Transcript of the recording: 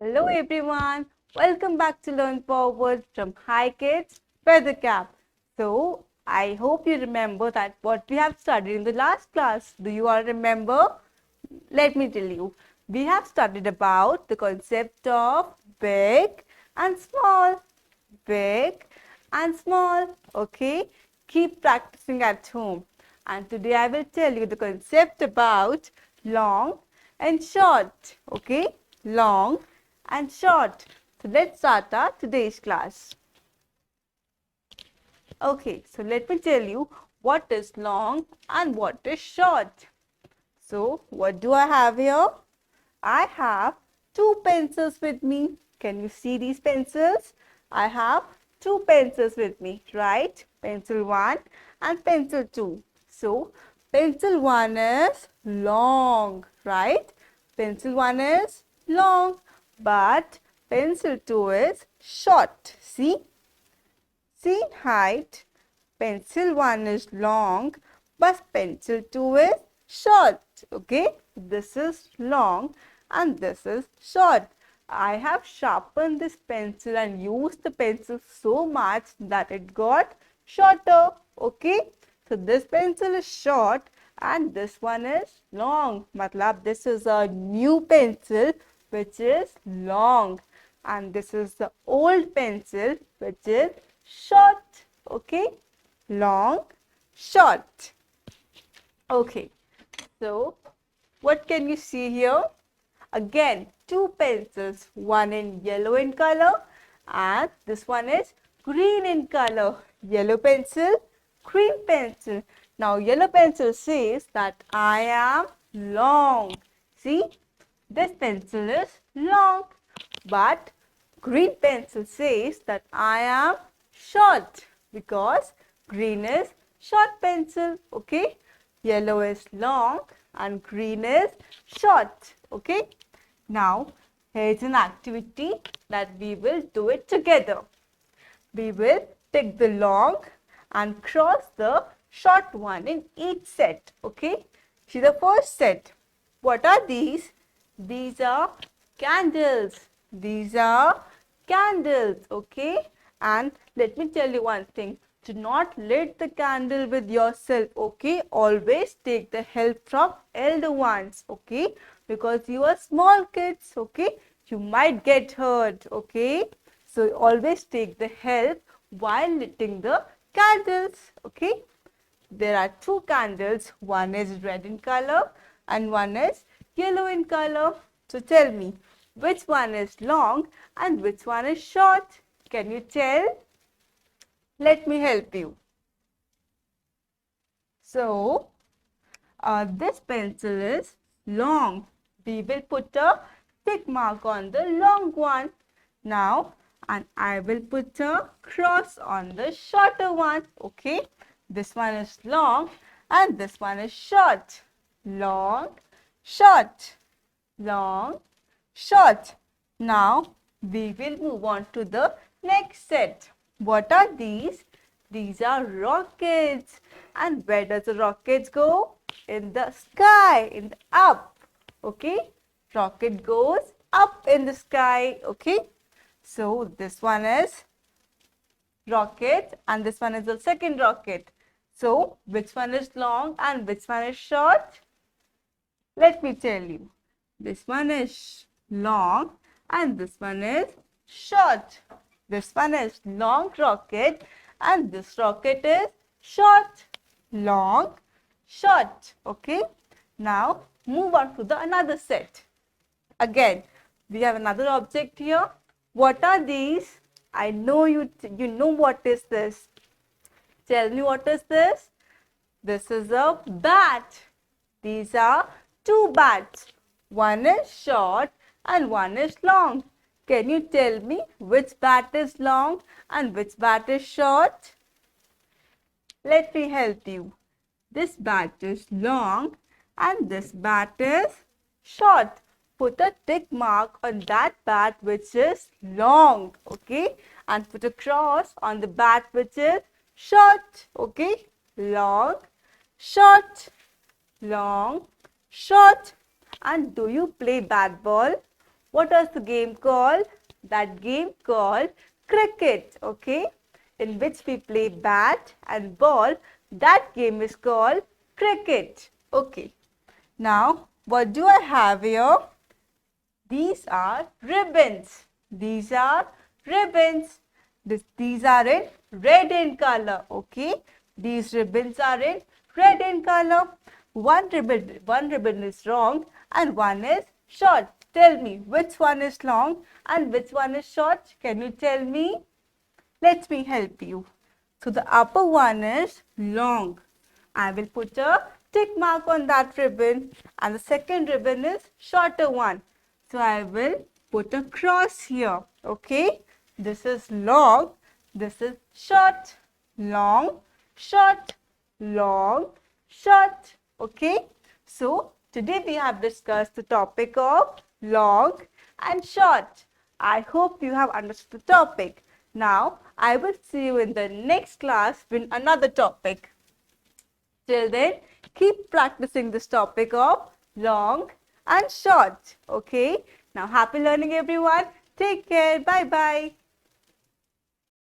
Hello everyone, welcome back to Learn Forward from Hi Kids Feather Cap. So, I hope you remember that what we have studied in the last class. Do you all remember? Let me tell you. We have studied about the concept of big and small. Big and small. Okay? Keep practicing at home. And today I will tell you the concept about long and short. Okay? Long and short. So let's start our today's class. Okay, so let me tell you what is long and what is short. So what do I have here? I have two pencils with me. Can you see these pencils? I have two pencils with me, right? Pencil 1 and pencil 2. So pencil 1 is long, right? Pencil 1 is long, but pencil 2 is short. See? See in height, pencil 1 is long, but pencil 2 is short. Okay? This is long and this is short. I have sharpened this pencil and used the pencil so much that it got shorter. Okay? So this pencil is short and this one is long. Matlab, this is a new pencil which is long, and this is the old pencil which is short. Okay? Long, short. Okay. So, what can you see here? Again, two pencils, one in yellow in color and this one is green in color. Yellow pencil, green pencil. Now, yellow pencil says that I am long. See, this pencil is long, but green pencil says that I am short because green is short pencil. Okay, yellow is long and green is short. Okay, now here's an activity that we will do it together. We will take the long and cross the short one in each set. Okay, see the first set. What are these? These are candles. These are candles. Okay, and let me tell you one thing. Do not lit the candle with yourself. Okay, always take the help from elder ones. Okay, because you are small kids. Okay, you might get hurt. Okay, so always take the help while lighting the candles. Okay, there are two candles. One is red in color and one is yellow in color. So tell me, which one is long and which one is short? Can you tell? Let me help you. So, this pencil is long. We will put a tick mark on the long one. Now, and I will put a cross on the shorter one. Okay, this one is long and this one is short. Long, short, long, short. Now, we will move on to the next set. What are these? These are rockets. And where does the rockets go? In the sky, in the up. Okay, rocket goes up in the sky. Okay, so this one is rocket and this one is the second rocket. So which one is long and which one is short? Let me tell you. This one is long and this one is short. This one is long rocket and this rocket is short. Long, short. Okay. Now move on to the another set. Again, we have another object here. What are these? I know you know what is this. Tell me what is this? This is a bat. These are two bats. One is short and one is long. Can you tell me which bat is long and which bat is short? Let me help you. This bat is long and this bat is short. Put a tick mark on that bat which is long, okay? And put a cross on the bat which is short, okay? Long, short, long, short. And do you play bat ball? What was the game called? That game called cricket, okay? In which we play bat and ball. That game is called cricket, okay? Now, what do I have here? These are ribbons. These are ribbons. These are in red in color, okay? These ribbons are in red in color. One ribbon is long and one is short. Tell me which one is long and which one is short. Can you tell me? Let me help you. So the upper one is long. I will put a tick mark on that ribbon, and the second ribbon is shorter one. So I will put a cross here. Okay. This is long. This is short. Long, short, long, short. Okay. So today we have discussed the topic of long and short. I hope you have understood the topic. Now I will see you in the next class with another topic. Till then, keep practicing this topic of long and short. Okay. Now, happy learning everyone. Take care. Bye-bye.